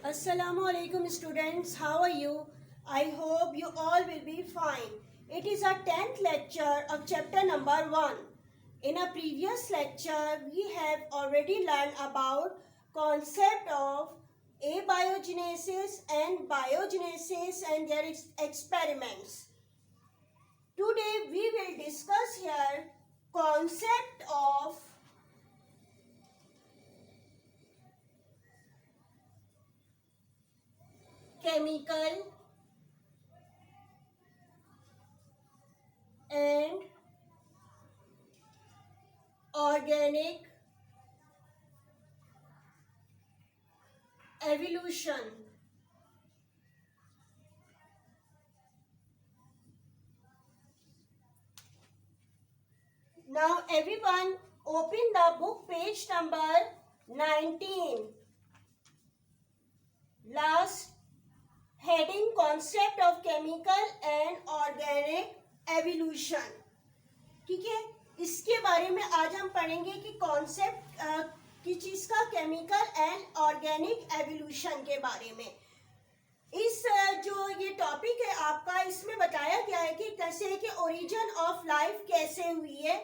Assalamualaikum students, how are you? I hope you all will be fine. It is our 10th lecture of chapter number 1. In a previous lecture, we have already learned about concept of abiogenesis and biogenesis and their experiments. Today we will discuss here concept of chemical and organic evolution. Now everyone open the book page number 19. Last heading concept of chemical and organic evolution. ठीक है, इसके बारे में आज हम पढ़ेंगे कि concept किस चीज का, केमिकल एंड ऑर्गेनिक एवोल्यूशन के बारे में. इस जो ये टॉपिक है आपका, इसमें बताया गया है कि कैसे कि ओरिजिन ऑफ लाइफ कैसे हुई है.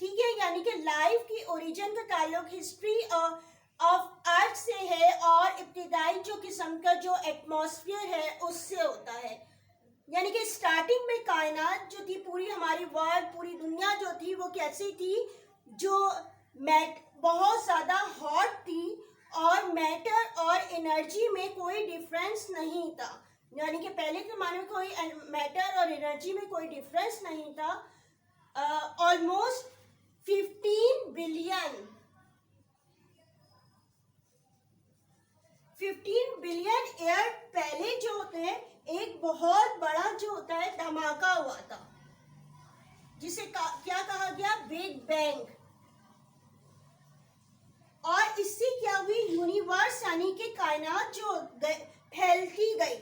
ठीक है, यानी कि लाइफ की ओरिजिन का ताल्लुक हिस्ट्री ऑफ अर्थ से है और इब्तिदाई जो किस्म का जो एटमॉस्फेयर है उससे होता है. यानी कि स्टार्टिंग में कायनात जो थी, पूरी हमारी वर्ल्ड, पूरी दुनिया जो थी वो कैसी थी, जो बहुत ज़्यादा हॉट थी और मैटर और एनर्जी में कोई डिफरेंस नहीं था. यानी कि पहले के ज़माने में कोई मैटर और एनर्जी में कोई डिफरेंस नहीं था. ऑलमोस्ट 15 बिलियन ईयर पहले जो होते हैं, एक बहुत बड़ा जो होता है धमाका हुआ था, जिसे क्या कहा गया, बिग बैंग. और इससे क्या हुई, यूनिवर्स यानी कि कायनात जो फैलती गई.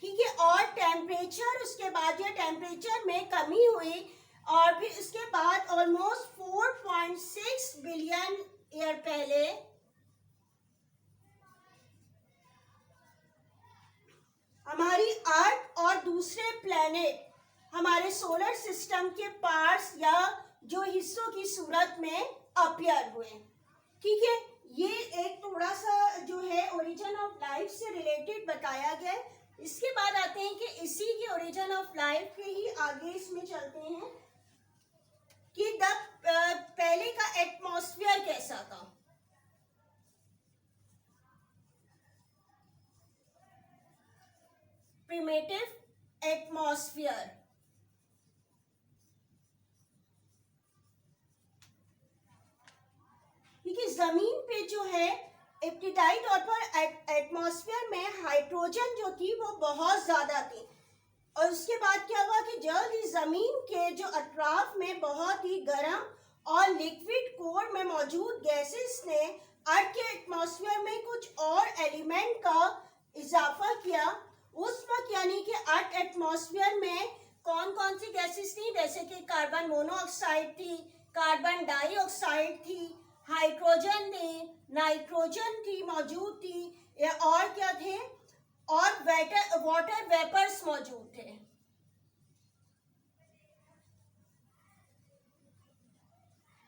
ठीक है, और टेम्परेचर, उसके बाद ये टेम्परेचर में कमी हुई और फिर उसके बाद ऑलमोस्ट 4.6 बिलियन ईयर पहले हमारी अर्थ और दूसरे प्लेनेट हमारे सोलर सिस्टम के पार्ट्स या जो हिस्सों की सूरत में अपीयर हुए. ठीक है, ये एक थोड़ा सा जो है ओरिजिन ऑफ लाइफ से रिलेटेड बताया गया. इसके बाद आते हैं कि इसी के ओरिजिन ऑफ लाइफ के ही आगे इसमें चलते हैं कि पहले का एटमॉस्फेयर कैसा था. Primitive atmosphere. क्योंकि जमीन पे जो है इब्तिदाई तौर पर एटमॉस्फेयर में हाइड्रोजन जो थी वो बहुत ज्यादा थी. और उसके बाद क्या हुआ कि जल्द ही जमीन के जो अतराफ में बहुत ही गर्म और लिक्विड कोर में मौजूद गैसेस ने अर्थ के एटमॉस्फेयर में कुछ और एलिमेंट का इजाफा किया. उस वक्त यानी कि अर्थ एटमॉस्फेयर में कौन कौन सी गैसेस थी, जैसे कि कार्बन मोनोऑक्साइड थी, कार्बन डाइऑक्साइड थी, हाइड्रोजन थी, नाइट्रोजन थी मौजूद थी, और क्या थे, और वाटर वेपर्स मौजूद थे.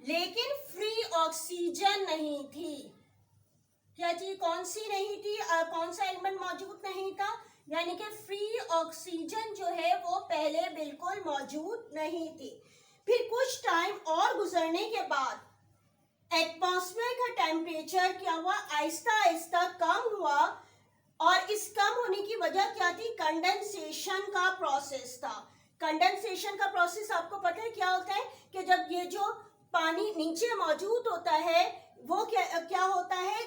लेकिन फ्री ऑक्सीजन नहीं थी. क्या चीज, कौन सी नहीं थी, कौन सा एलिमेंट मौजूद नहीं था, यानी कि फ्री ऑक्सीजन जो है वो पहले बिल्कुल मौजूद नहीं थी. फिर कुछ टाइम और गुजरने के बाद एटमॉस्फेयर का टेम्परेचर क्या हुआ, आहिस्ता आहिस्ता कम हुआ. और इस कम होने की वजह क्या थी, कंडेंसेशन का प्रोसेस था. कंडेंसेशन का प्रोसेस आपको पता है क्या होता है, कि जब ये जो पानी नीचे मौजूद होता है वो क्या होता है,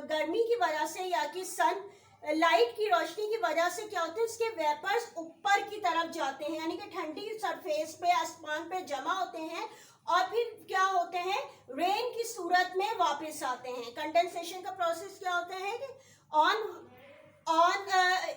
गर्मी की वजह से या कि सन लाइट की रोशनी की वजह से क्या होता है, इसके वेपर्स ऊपर की तरफ जाते हैं, यानी कि ठंडी सरफेस पे, आसमान पे जमा होते हैं और फिर क्या होते हैं, रेन की सूरत में वापस आते हैं. कंडेंसेशन का प्रोसेस क्या होता है कि on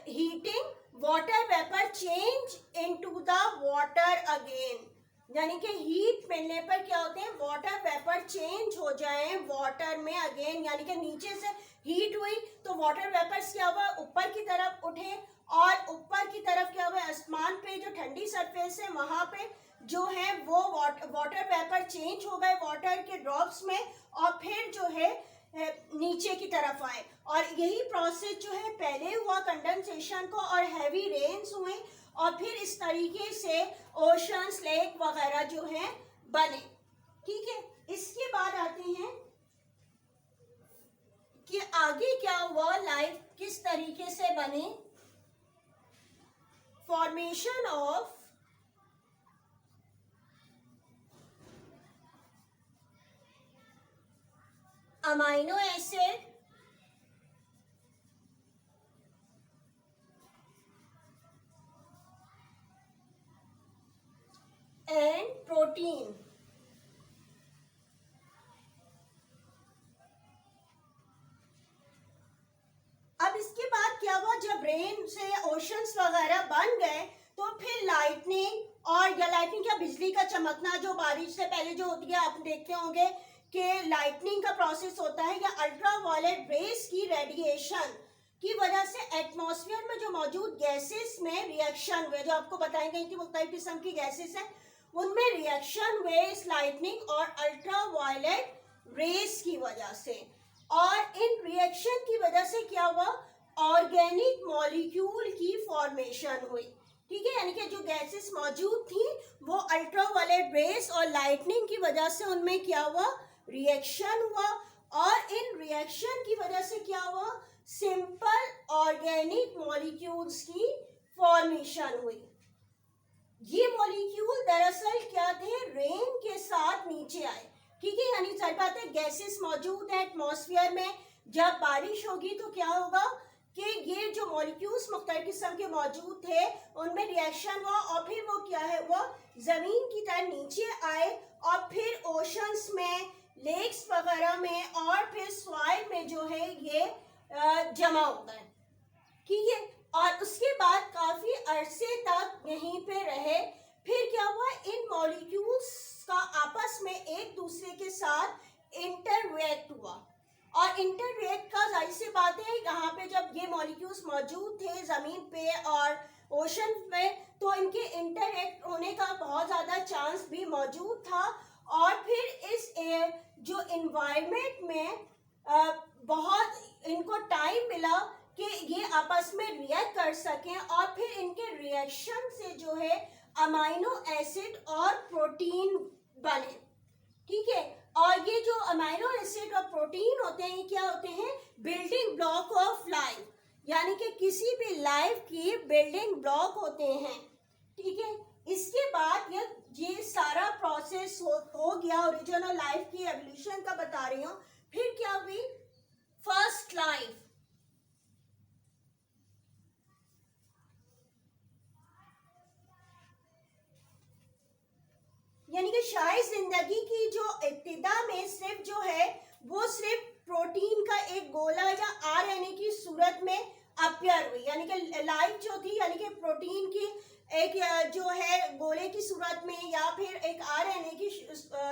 heating water vapour change into the water again. यानी कि हीट मिलने पर क्या होते हैं, वाटर वेपर चेंज हो जाए वाटर में अगेन, यानी कि नीचे से हीट हुई तो वाटर वेपर्स क्या हुआ, ऊपर की तरफ उठे और ऊपर की तरफ क्या हुआ, आसमान पे जो ठंडी सरफेस है वहां पे जो है वो वाटर वेपर चेंज हो गए वाटर के ड्रॉप्स में और फिर जो है नीचे की तरफ आए। और यही प्रोसेस जो है पहले हुआ कंडेंसेशन को और हैवी रेन्स हुए और फिर इस तरीके से ओशंस, लेक वगैरह जो है बने। ठीक है, इसके बाद आते हैं कि आगे क्या हुआ, लाइफ किस तरीके से बने। Formation of amino acid and protein. अब इसके बाद क्या हुआ, जब रेन से ओशंस वगैरह बन गए तो फिर लाइटनिंग और या लाइटनिंग क्या, बिजली का चमकना जो बारिश से पहले जो होती है, आप देखते होंगे कि लाइटनिंग का प्रोसेस होता है या अल्ट्रावायलेट रेस की रेडिएशन की वजह से एटमॉस्फेयर में जो मौजूद गैसेस में रिएक्शन हुए, जो आपको बताई गई थी मुख्तलिफ किस्म की गैसेस हैं, उनमें रिएक्शन हुए इस लाइटनिंग और अल्ट्रावायलेट रेस की वजह से। और इन रिएक्शन की वजह से क्या हुआ, ऑर्गेनिक मॉलिक्यूल की फॉर्मेशन हुई। ठीक है, यानी कि जो गैसेस मौजूद थी वो अल्ट्रावायलेट रेस और लाइटनिंग की वजह से उनमें क्या हुआ, रिएक्शन हुआ और इन रिएक्शन की वजह से क्या हुआ, सिंपल ऑर्गेनिक मॉलिक्यूल्स की फॉर्मेशन हुई। ये मॉलिक्यूल दरअसल क्या थे, रेन के साथ नीचे आए। ठीक है, यानी सही बात है, गैसेस मौजूद है एटमॉस्फेयर में, जब बारिश होगी तो क्या होगा कि ये जो मॉलिक्यूल्स मुख्तलिफ किस्म के मौजूद थे उनमें रिएक्शन हुआ और फिर वो क्या है, वो जमीन की तरह नीचे आए और फिर ओशंस में, लेक्स वगैरह में और फिर सॉइल में जो है ये जमा होता है। ठीक है, और उसके बाद काफी अरसे तक यहीं पे रहे। फिर क्या हुआ, इन मॉलिक्यूल्स का आपस में एक दूसरे के साथ इंटररिएक्ट हुआ और इंटररिएक्ट का जाहिर सी बात है, यहाँ पे जब ये मॉलिक्यूल्स मौजूद थे जमीन पे और ओशन पे तो इनके इंटररिएक्ट होने का बहुत ज़्यादा चांस भी मौजूद था। और फिर इस जो इन्वायरमेंट में बहुत इनको टाइम मिला कि ये आपस में रिएक्ट कर सकें और फिर इनके रिएक्शन से जो है अमाइनो एसिड और प्रोटीन बने। ठीक है, और ये जो अमाइनो एसिड और प्रोटीन होते हैं, क्या होते हैं, बिल्डिंग ब्लॉक ऑफ लाइफ, यानी कि किसी भी लाइफ की बिल्डिंग ब्लॉक होते हैं। ठीक है, इसके बाद ये सारा प्रोसेस हो गया, ओरिजिनल लाइफ की एवोल्यूशन का बता रही हूँ। फिर क्या हुई, फर्स्ट लाइफ। यानी कि शायद जिंदगी की जो इब्तिदा में सिर्फ जो है वो सिर्फ प्रोटीन का एक गोला या आरएनए की सूरत में अपीयर हुई, यानी कि लाइफ जो थी, यानी कि प्रोटीन की एक जो है गोले की सूरत में या फिर एक आरएनए की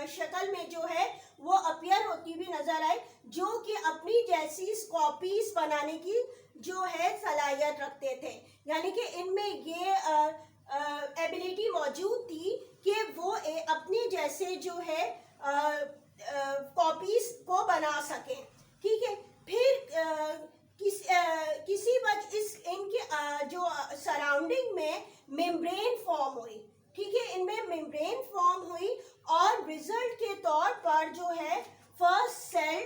शक्ल में जो है वो अपीयर होती हुई नजर आई, जो कि अपनी जैसी कॉपीज बनाने की जो है सलाहियत रखते थे। यानी कि इनमें ये एबिलिटी मौजूद थी कि वो अपने जैसे जो है कॉपीज को बना सके। ठीक है, फिर किसी वजह इनके जो सराउंडिंग में मेम्ब्रेन फॉर्म हुई। ठीक है, इनमें मेम्ब्रेन फॉर्म हुई और रिजल्ट के तौर पर जो है फर्स्ट सेल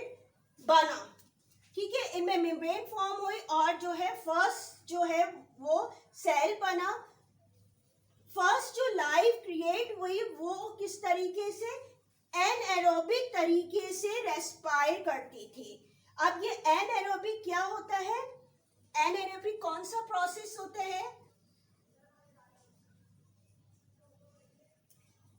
बना। ठीक है, इनमें मेम्ब्रेन फॉर्म हुई और जो है फर्स्ट जो है वो सेल बना। फर्स्ट जो लाइफ क्रिएट हुई वो किस तरीके से, एनएरोबिक तरीके से रेस्पायर करती थी। अब ये एनएरोबिक क्या होता है, एनएरोबिक कौन सा प्रोसेस होता है,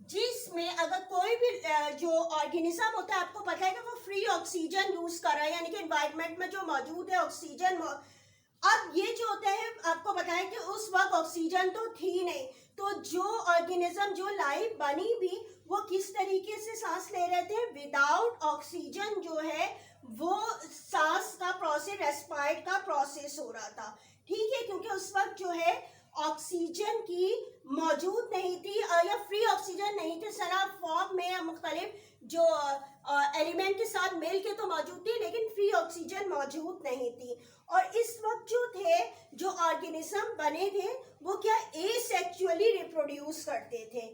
जिसमें अगर कोई भी जो ऑर्गेनिज्म होता है, आपको पता है कि वो फ्री ऑक्सीजन यूज कर रहा है, यानी कि एनवायरनमेंट में जो मौजूद है ऑक्सीजन। अब ये जो होता है, आपको बताया कि उस वक्त ऑक्सीजन तो थी नहीं, तो जो ऑर्गेनिज्म, जो लाइफ बनी भी, वो किस तरीके से सांस ले रहे थे, विदाउट ऑक्सीजन जो है वो सांस का प्रोसेस, रेस्पायरेट का प्रोसेस हो रहा था, ठीक है, क्योंकि उस वक्त जो है ऑक्सीजन की मौजूद नहीं थी या फ्री ऑक्सीजन नहीं थी, शराब फॉर्म में या मुख्तलिफ जो एलिमेंट के साथ मिल के तो मौजूद थी, लेकिन फ्री ऑक्सीजन मौजूद नहीं थी। और इस वक्त जो थे, जो ऑर्गेनिज्म बने थे, वो क्या एसेक्सुअली रिप्रोड्यूस करते थे।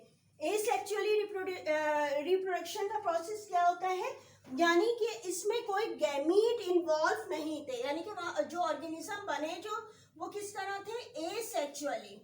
एसेक्सुअली रिप्रोडक्शन का प्रोसेस क्या होता है, यानी कि इसमें कोई गैमीट इन्वॉल्व नहीं थे, यानी कि जो ऑर्गेनिज्म बने जो वो किस तरह थे, एसेक्सुअली।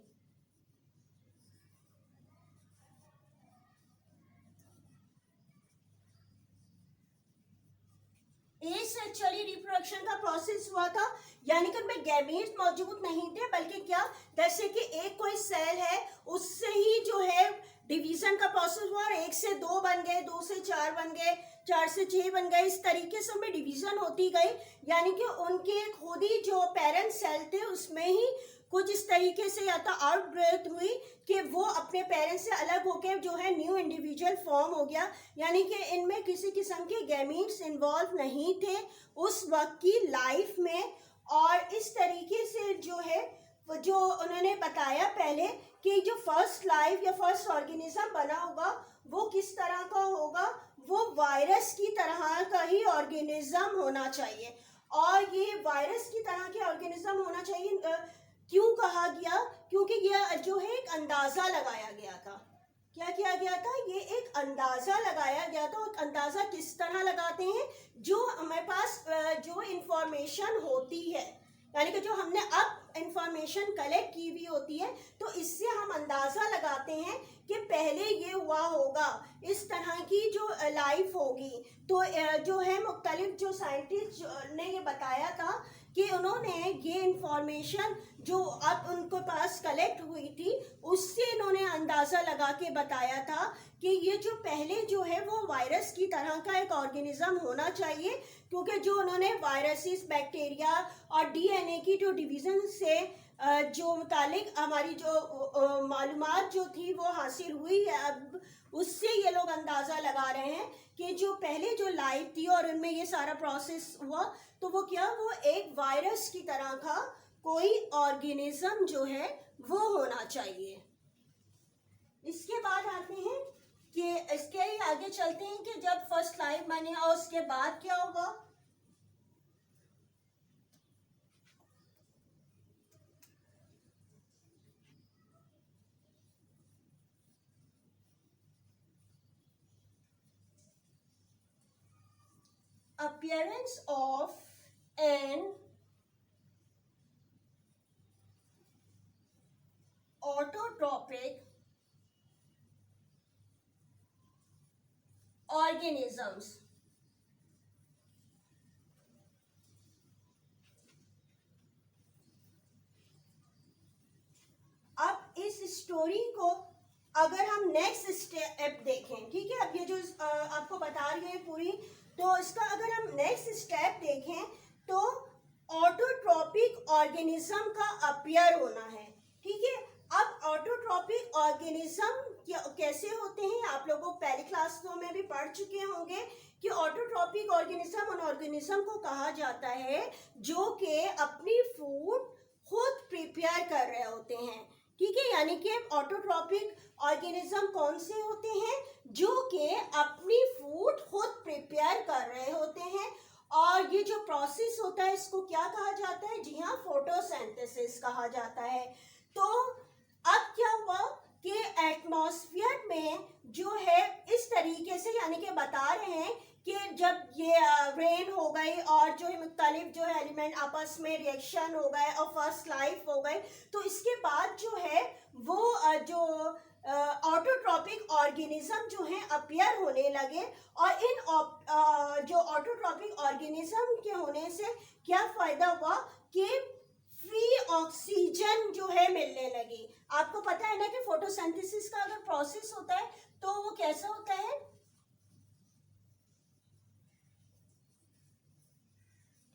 एसेक्सुअली रिप्रोडक्शन का प्रोसेस हुआ था, यानी कि उनमें गैमीट्स मौजूद नहीं थे, बल्कि क्या, जैसे कि एक कोई सेल है उससे ही जो है डिवीजन का प्रोसेस हुआ, और 1 से 2 बन गए, 2 से 4 बन गए, 4 से 6 बन गए, इस तरीके से उनमें डिवीजन होती गई। यानी कि उनके खुद ही जो पेरेंट सेल थे उसमें ही कुछ इस तरीके से या तो आउटब्रेथ हुई कि वो अपने पेरेंट्स से अलग होकर जो है न्यू इंडिविजुअल फॉर्म हो गया, यानी कि इनमें किसी किस्म के गैमीट्स इन्वॉल्व नहीं थे उस वक्त की लाइफ में। और इस तरीके से जो है जो उन्होंने बताया पहले कि जो फर्स्ट लाइफ या फर्स्ट ऑर्गेनिज्म बना होगा वो किस तरह का होगा, वो वायरस की तरह का ही ऑर्गेनिज्म होना चाहिए। और ये वायरस की तरह के ऑर्गेनिज्म होना चाहिए, क्यों कहा गया, क्योंकि यह जो है एक अंदाजा लगाया गया था। क्या किया गया था, ये एक अंदाजा लगाया गया था। अंदाजा किस तरह लगाते हैं, जो हमारे पास जो इंफॉर्मेशन होती है, यानी कि जो हमने अब इंफॉर्मेशन कलेक्ट की हुई होती है, तो इससे हम अंदाजा लगाते हैं कि पहले ये हुआ होगा, इस तरह की जो लाइफ होगी। तो जो है मुख्तलिफ जो साइंटिस्ट ने ये बताया था कि उन्होंने ये इंफॉर्मेशन जो अब उनके पास कलेक्ट हुई थी उससे इन्होंने अंदाज़ा लगा के बताया था कि ये जो पहले जो है वो वायरस की तरह का एक ऑर्गेनिज्म होना चाहिए, क्योंकि जो उन्होंने वायरसेस, बैक्टीरिया और डीएनए की जो डिवीज़न से जो मुतालिक हमारी जो मालूमात जो थी वो हासिल हुई है, अब उससे ये लोग अंदाज़ा लगा रहे हैं कि जो पहले जो लाइफ थी और उनमें ये सारा प्रोसेस हुआ, तो वो क्या, वो एक वायरस की तरह का कोई ऑर्गेनिज्म जो है वो होना चाहिए। इसके बाद आते हैं कि इसके ही आगे चलते हैं कि जब फर्स्ट लाइफ बने और उसके बाद क्या होगा। Appearance of an autotrophic organisms। अब इस स्टोरी को अगर हम नेक्स्ट स्टेप देखें, ठीक है, अब ये जो आपको बता रही है पूरी, तो इसका अगर हम नेक्स्ट स्टेप देखें तो ऑटोट्रॉपिक ऑर्गेनिज्म का अपीयर होना है, ठीक है। अब ऑटोट्रॉपिक ऑर्गेनिज्म कैसे होते हैं, आप लोगों पहली क्लासों में भी पढ़ चुके होंगे कि ऑटोट्रॉपिक ऑर्गेनिज्म उन ऑर्गेनिज्म को कहा जाता है जो कि अपनी फूड खुद प्रिपेयर कर रहे होते हैं, ठीक है। यानी कि ऑटोट्रॉपिक ऑर्गेनिज्म कौन से होते हैं, जो कि अपनी फूड खुद प्रिपेयर कर रहे होते हैं। और ये जो प्रोसेस होता है इसको क्या कहा जाता है, जी हाँ, फोटोसिंथेसिस कहा जाता है। तो अब क्या हुआ कि एटमॉस्फेयर में जो है इस तरीके से, यानी कि बता रहे हैं कि जब ये रेन हो गई और जो है मुख्तलिफ जो है एलिमेंट आपस में रिएक्शन हो गए और फर्स्ट लाइफ हो गई, तो इसके बाद जो है वो जो ऑटोट्रॉपिक ऑर्गेनिज्म जो है अपीयर होने लगे। और इन जो ऑटोट्रॉपिक ऑर्गेनिज्म के होने से क्या फायदा हुआ कि फ्री ऑक्सीजन जो है मिलने लगी। आपको पता है ना कि फोटोसिंथेसिस का अगर प्रोसेस होता है तो वो कैसा होता है,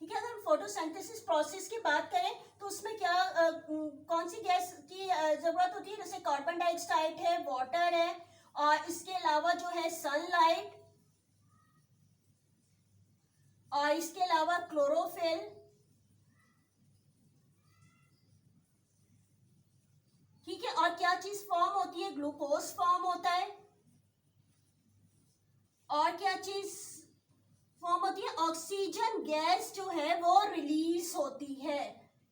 ठीक है। अगर फोटोसिंथेसिस प्रोसेस की बात करें तो उसमें क्या कौन सी गैस की जरूरत होती है, जैसे कार्बन डाइऑक्साइड है, वाटर है, और इसके अलावा जो है सनलाइट, और इसके अलावा क्लोरोफिल, ठीक है। और क्या चीज फॉर्म होती है? ग्लूकोज फॉर्म होता है। और क्या चीज फॉर्म होती है? ऑक्सीजन गैस जो है वो रिलीज होती है,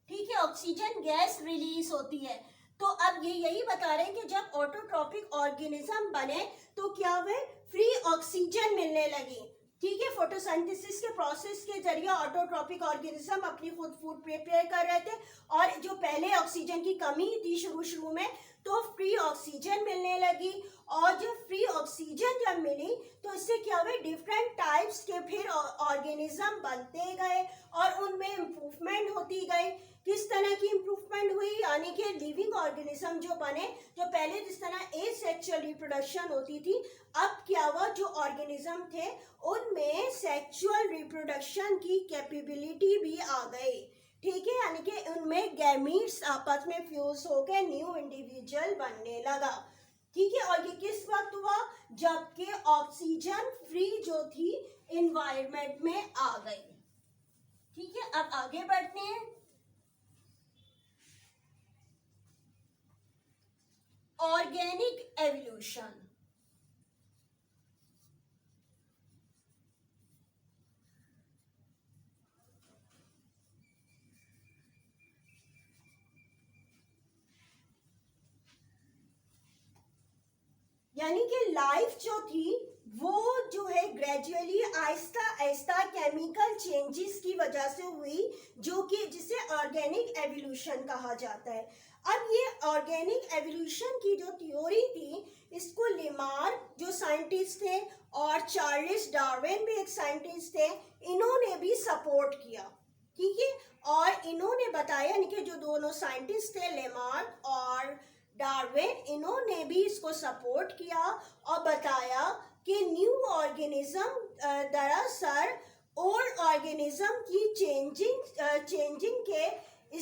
ठीक है। ऑक्सीजन गैस रिलीज होती है। तो अब ये यही बता रहे हैं कि जब ऑटोट्रॉपिक ऑर्गेनिज्म बने तो क्या हुए? फ्री ऑक्सीजन मिलने लगी, ठीक है। फोटोसिंथेसिस के प्रोसेस के जरिए ऑटोट्रॉपिक ऑर्गेनिज्म अपनी खुद फूड प्रिपेयर कर रहे थे, और जो पहले ऑक्सीजन की कमी थी शुरू में, तो फ्री ऑक्सीजन मिलने लगी। और जब फ्री ऑक्सीजन जब मिली तो इससे क्या हुए? डिफरेंट टाइप्स के फिर ऑर्गेनिज्म बनते गए और उनमें इम्प्रूवमेंट होती गई। किस तरह की इम्प्रूवमेंट हुई? यानी कि लिविंग ऑर्गेनिज्म जो बने, जो पहले जिस तरह एसेक्सुअल रिप्रोडक्शन होती थी, अब क्या हुआ? जो ऑर्गेनिज्म थे उनमें सेक्सुअल रिप्रोडक्शन की कैपेबिलिटी भी आ गई, ठीक है। यानी कि उनमें गैमीट्स आपस में फ्यूज होकर न्यू इंडिविजुअल बनने लगा, ठीक है। और ये किस वक्त हुआ? जबकि ऑक्सीजन फ्री जो थी इन्वायरमेंट में आ गई, ठीक है। अब आगे बढ़ते हैं। ऑर्गेनिक एवोल्यूशन, यानी कि लाइफ जो थी वो जो है gradually Aahista Aahista chemical changes की वजह से हुई, जो कि जिसे ऑर्गेनिक एवोल्यूशन कहा जाता है। अब ये ऑर्गेनिक एवोल्यूशन की जो थ्योरी थी, इसको लेमार जो साइंटिस्ट थे और चार्ल्स डार्विन भी एक साइंटिस्ट थे, इन्होंने भी सपोर्ट किया, ठीक है। और इन्होंने बताया, यानी कि जो दोनों साइंटिस्ट थे लेमार और डार्विन, इन्होंने भी इसको सपोर्ट किया और बताया कि न्यू ऑर्गेनिज्म दरअसल ओल्ड ऑर्गेनिज्म की चेंजिंग के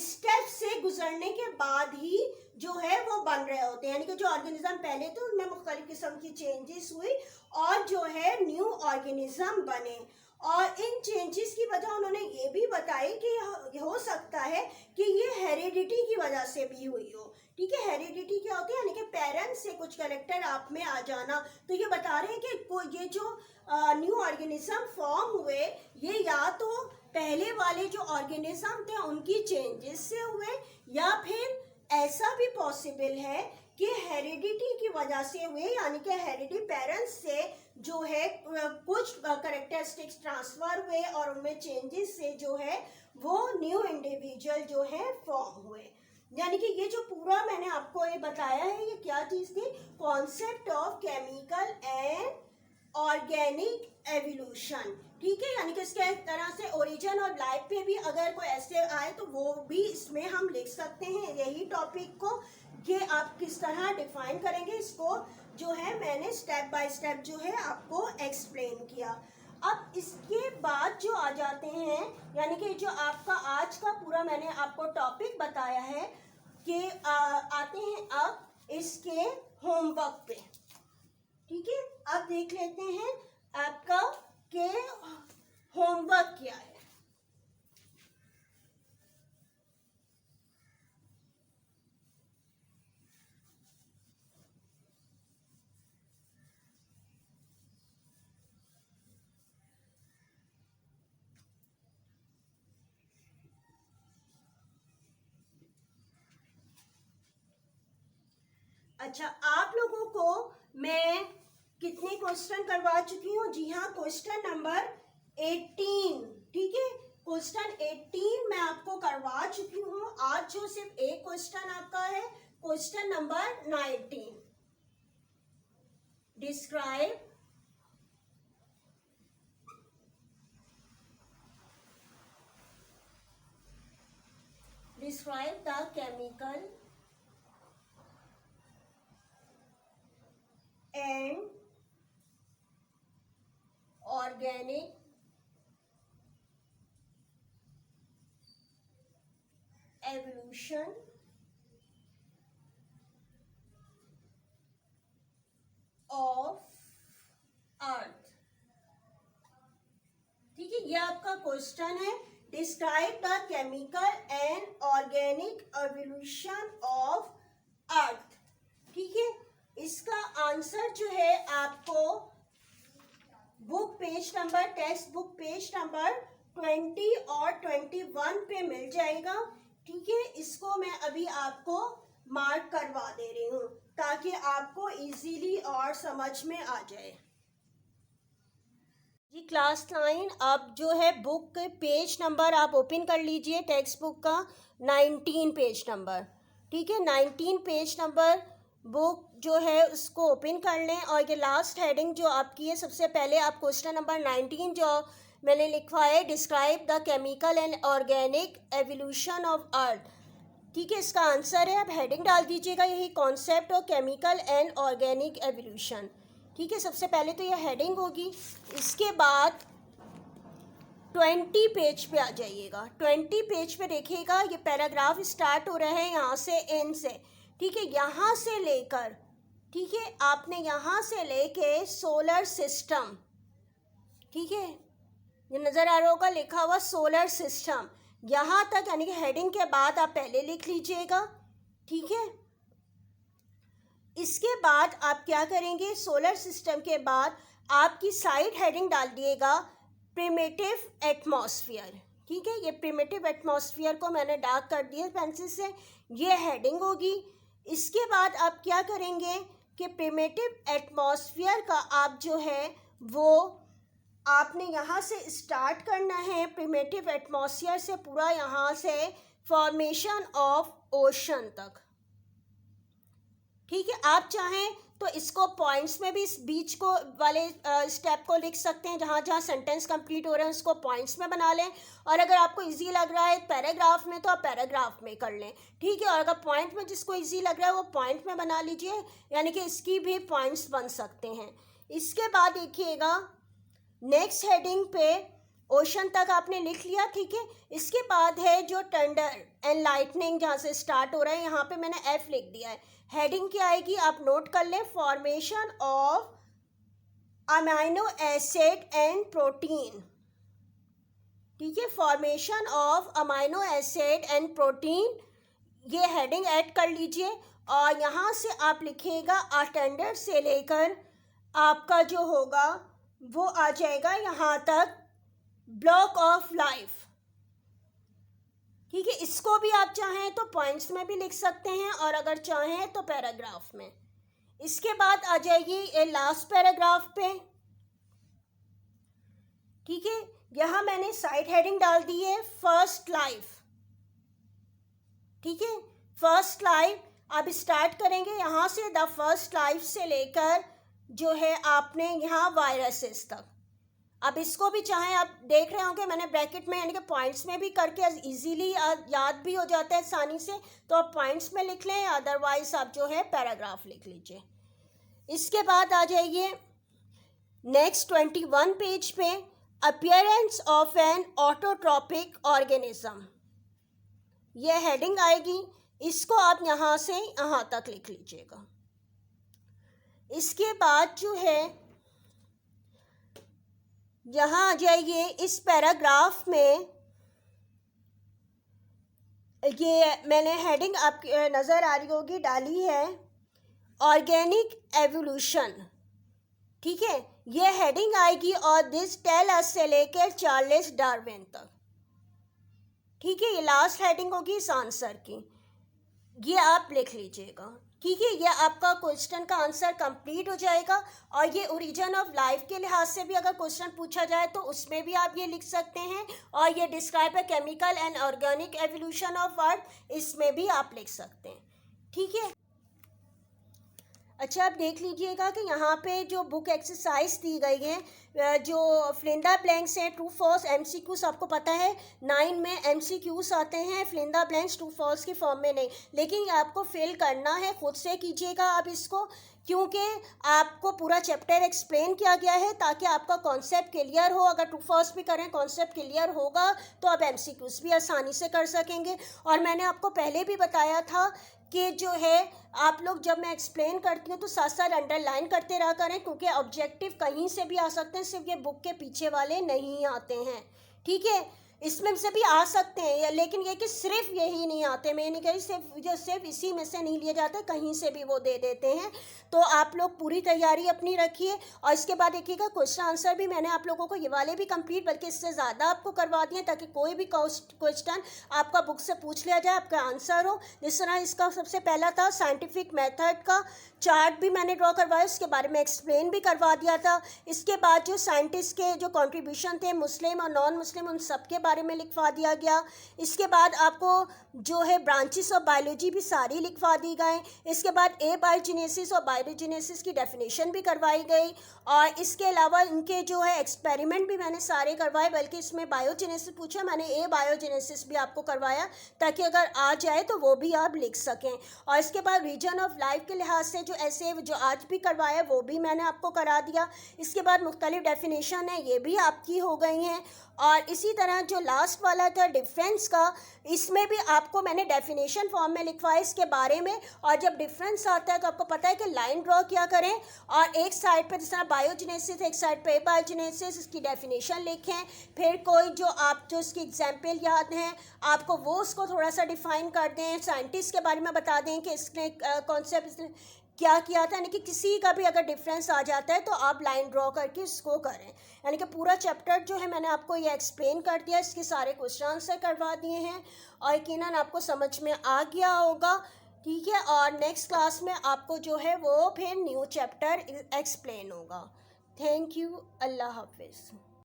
स्टेप से गुजरने के बाद ही जो है वो बन रहे होते हैं। यानी कि जो ऑर्गेनिज्म पहले थे उनमें मुख्तलिफ किस्म की चेंजेस हुई और जो है न्यू ऑर्गेनिज्म बने। और इन चेंजेस की वजह उन्होंने ये भी बताई कि हो सकता है कि ये हेरिडिटी की वजह से भी हुई हो, ठीक है। हेरिडिटी क्या होती है? यानी कि पेरेंट्स से कुछ कैरेक्टर आप में आ जाना। तो ये बता रहे हैं कि ये जो न्यू ऑर्गेनिज्म फॉर्म हुए, ये या तो पहले वाले जो ऑर्गेनिज्म थे उनकी चेंजेस से हुए, या फिर ऐसा भी पॉसिबल है कि हेरिडिटी की वजह से हुए, यानी कि हेरिडिटी पेरेंट्स से जो है कुछ कैरेक्टरिस्टिक्स ट्रांसफर हुए और उनमें चेंजेस से जो है वो न्यू इंडिविजुअल जो है फॉर्म हुए। यानी कि ये जो पूरा मैंने आपको ये बताया है, ये क्या चीज थी? Concept of chemical and organic evolution, ठीक है। यानी कि इसके तरह से ओरिजिन और लाइफ पे भी अगर कोई ऐसे आए तो वो भी इसमें हम लिख सकते हैं यही टॉपिक को, कि आप किस तरह डिफाइन करेंगे इसको, जो है मैंने स्टेप बाय स्टेप जो है आपको एक्सप्लेन किया। अब इसके बाद जो आ जाते हैं, यानी कि जो आपका आज का पूरा मैंने आपको टॉपिक बताया है, कि आते हैं अब इसके होमवर्क पे, ठीक है। अब देख लेते हैं आपका के होमवर्क क्या है। अच्छा, आप लोगों को मैं कितने क्वेश्चन करवा चुकी हूँ? जी हाँ, क्वेश्चन नंबर 18, ठीक है। क्वेश्चन 18 मैं आपको करवा चुकी हूँ। आज जो सिर्फ एक क्वेश्चन आपका है, question number 19। Describe the chemical and organic evolution of earth, ठीक है। ये आपका क्वेश्चन है describe the chemical and organic evolution of earth. ठीक है, इसका आंसर जो है आपको book page number, text book page number 20 और 21 पे मिल जाएगा। ठीक है, इसको मैं अभी आपको मार्क करवा दे रही हूँ ताकि आपको इजीली और समझ में आ जाए। जी क्लास 9, अब जो है बुक के पेज नंबर आप ओपन कर लीजिए, टेक्स्ट बुक का 19 पेज नंबर। ठीक है, 19 पेज नंबर बुक जो है उसको ओपन कर लें और ये लास्ट हेडिंग जो आपकी है, सबसे पहले आप क्वेश्चन नंबर 19 जो मैंने लिखा है describe the chemical and organic evolution of earth. ठीक है, इसका आंसर है, आप हेडिंग डाल दीजिएगा यही concept of chemical and organic evolution. ठीक है, सबसे पहले तो ये हेडिंग होगी, इसके बाद 20 पेज पे आ जाइएगा। 20 पेज पे देखिएगा ये पैराग्राफ स्टार्ट हो रहा है यहाँ से, इन से। ठीक है, यहाँ से लेकर, ठीक है, आपने यहाँ से लेके सोलर सिस्टम, ठीक है, ये नज़र आ रहा होगा लिखा हुआ सोलर सिस्टम, यहाँ तक, यानी कि हेडिंग के बाद आप पहले लिख लीजिएगा। ठीक है, इसके बाद आप क्या करेंगे, सोलर सिस्टम के बाद आपकी साइड हेडिंग डाल दिएगा प्रिमिटिव एटमॉस्फेयर। ठीक है, ये प्रिमिटिव एटमॉस्फेयर को मैंने डार्क कर दिया पेंसिल से, ये हेडिंग होगी। इसके बाद आप क्या करेंगे कि प्रिमिटिव एटमॉस्फेयर का आप जो है वो आपने यहाँ से स्टार्ट करना है, प्रिमिटिव एटमॉस्फेयर से पूरा यहाँ से फॉर्मेशन ऑफ ओशन तक। ठीक है, आप चाहें तो इसको पॉइंट्स में भी इस बीच को वाले स्टेप को लिख सकते हैं, जहाँ जहाँ सेंटेंस कंप्लीट हो रहे हैं उसको पॉइंट्स में बना लें, और अगर आपको इजी लग रहा है पैराग्राफ में तो आप पैराग्राफ में कर लें। ठीक है, और अगर पॉइंट में जिसको इजी लग रहा है वो पॉइंट में बना लीजिए, यानी कि इसकी भी पॉइंट्स बन सकते हैं। इसके बाद देखिएगा नेक्स्ट हेडिंग पे ओशन तक आपने लिख लिया। ठीक है, इसके बाद है जो थंडर एंड लाइटनिंग, जहाँ से स्टार्ट हो रहा है, यहाँ पे मैंने एफ लिख दिया है। हेडिंग क्या आएगी आप नोट कर लें, formation of amino acid and protein. ठीक है, formation of amino acid and protein, ये हेडिंग ऐड कर लीजिए, और यहाँ से आप लिखिएगा अटेंडर से लेकर आपका जो होगा वो आ जाएगा यहाँ तक ब्लॉक ऑफ लाइफ। ठीक है, इसको भी आप चाहें तो पॉइंट्स में भी लिख सकते हैं और अगर चाहें तो पैराग्राफ में। इसके बाद आ जाएगी ये लास्ट पैराग्राफ पे। ठीक है, यहाँ मैंने साइड हेडिंग डाल दी है फर्स्ट लाइफ। ठीक है, फर्स्ट लाइफ अब स्टार्ट करेंगे यहाँ से, द फर्स्ट लाइफ से लेकर जो है आपने यहाँ वायरसेस तक। अब इसको भी चाहें, आप देख रहे होंगे मैंने ब्रैकेट में यानी कि पॉइंट्स में भी करके इजीली याद भी हो जाता है आसानी से, तो आप पॉइंट्स में लिख लें, अदरवाइज आप जो है पैराग्राफ लिख लीजिए। इसके बाद आ जाइए नेक्स्ट 21 पेज पे, appearance of an autotropic organism, यह हेडिंग आएगी, इसको आप यहाँ से यहाँ तक लिख लीजिएगा। इसके बाद जो है यहाँ आ जाइए इस पैराग्राफ में, ये मैंने हेडिंग आप नज़र आ रही होगी डाली है ऑर्गेनिक एवोल्यूशन। ठीक है, ये हेडिंग आएगी और दिस टेल अस से लेकर चार्ल्स डार्विन तक। ठीक है, ये लास्ट हेडिंग होगी इस आंसर की, ये आप लिख लीजिएगा। ठीक है, ये आपका क्वेश्चन का आंसर कंप्लीट हो जाएगा। और ये ओरिजिन ऑफ लाइफ के लिहाज से भी अगर क्वेश्चन पूछा जाए तो उसमें भी आप ये लिख सकते हैं, और ये describe a chemical and organic evolution of earth, इसमें भी आप लिख सकते हैं। ठीक है, अच्छा आप देख लीजिएगा कि यहाँ पे जो बुक एक्सरसाइज दी गई है, जो फिलिंदा ब्लैंक्स हैं, ट्रू फॉल्स एमसीक्यूज, आपको पता है 9 में एमसीक्यूज आते हैं, फिलिंदा ब्लैंक्स ट्रू फॉल्स की फॉर्म में नहीं, लेकिन आपको फिल करना है, खुद से कीजिएगा आप इसको, क्योंकि आपको पूरा चैप्टर एक्सप्लेन किया गया है ताकि आपका कॉन्सेप्ट क्लियर हो। अगर ट्रू फॉल्स भी करें कॉन्सेप्ट क्लियर होगा तो आप एमसीक्यूज भी आसानी से कर सकेंगे। और मैंने आपको पहले भी बताया था कि जो है आप लोग जब मैं एक्सप्लेन करती हूँ तो साथ साथ अंडरलाइन करते रहा करें, क्योंकि ऑब्जेक्टिव कहीं से भी आ सकते हैं, सिर्फ ये बुक के पीछे वाले नहीं आते हैं। ठीक है, इसमें से भी आ सकते हैं, लेकिन ये कि सिर्फ यही नहीं आते, मैं नहीं कही सिर्फ इसी में से नहीं लिए जाते, कहीं से भी वो दे देते हैं। तो आप लोग पूरी तैयारी अपनी रखिए। और इसके बाद देखिएगा क्वेश्चन आंसर भी मैंने आप लोगों को ये वाले भी कंप्लीट, बल्कि इससे ज़्यादा आपको करवा दिए, ताकि कोई भी क्वेश्चन आपका बुक से पूछ लिया जाए, आपका आंसर हो। जिस तरह इसका सबसे पहला था साइंटिफिक मेथड का चार्ट भी मैंने ड्रॉ करवाया, उसके बारे में एक्सप्लेन भी करवा दिया था। इसके बाद जो साइंटिस्ट के जो कंट्रीब्यूशन थे मुस्लिम और नॉन मुस्लिम, उन सब के बारे में लिखवा दिया गया। इसके बाद आपको जो है ब्रांचेस ऑफ बायोलॉजी भी सारी लिखवा दी गए। इसके बाद एबायोजेनेसिस और बायोजेनेसिस की डेफिनेशन भी करवाई गई। और इसके अलावा इनके जो है एक्सपेरिमेंट भी मैंने सारे करवाए, बल्कि इसमें बायोजेनेसिस पूछा, मैंने एबायोजेनेसिस भी आपको करवाया, ताकि अगर आ जाए तो वो भी आप लिख सकें। और इसके बाद रीजन ऑफ लाइफ के लिहाज से जो ऐसे जो आज भी करवाया वो भी मैंने आपको करा दिया। इसके बाद मुख्तलिफ डेफिनेशन है, ये भी आपकी हो गई हैं। और इसी तरह जो लास्ट वाला था डिफरेंस का, इसमें भी आपको मैंने डेफिनेशन फॉर्म में लिखवाया इसके बारे में। और जब डिफरेंस आता है तो आपको पता है कि लाइन ड्रॉ क्या करें, और एक साइड पे जिस तरह बायोजेनेसिस, एक साइड पे बायोजेनेसिस, इसकी डेफिनेशन लिखें। फिर कोई जो इसकी एग्जाम्पल याद हैं आपको, वो उसको थोड़ा सा डिफाइन कर दें। साइंटिस्ट के बारे में बता दें कि इसने कॉन्सेप्ट क्या किया था, यानी कि किसी का भी अगर डिफरेंस आ जाता है तो आप लाइन ड्रॉ करके इसको करें। यानी कि पूरा चैप्टर जो है मैंने आपको ये एक्सप्लेन कर दिया, इसके सारे क्वेश्चन आंसर करवा दिए हैं, और यकीनन आपको समझ में आ गया होगा। ठीक है, और नेक्स्ट क्लास में आपको जो है वो फिर न्यू चैप्टर एक्सप्लेन होगा। थैंक यू, अल्लाह हाफिज़।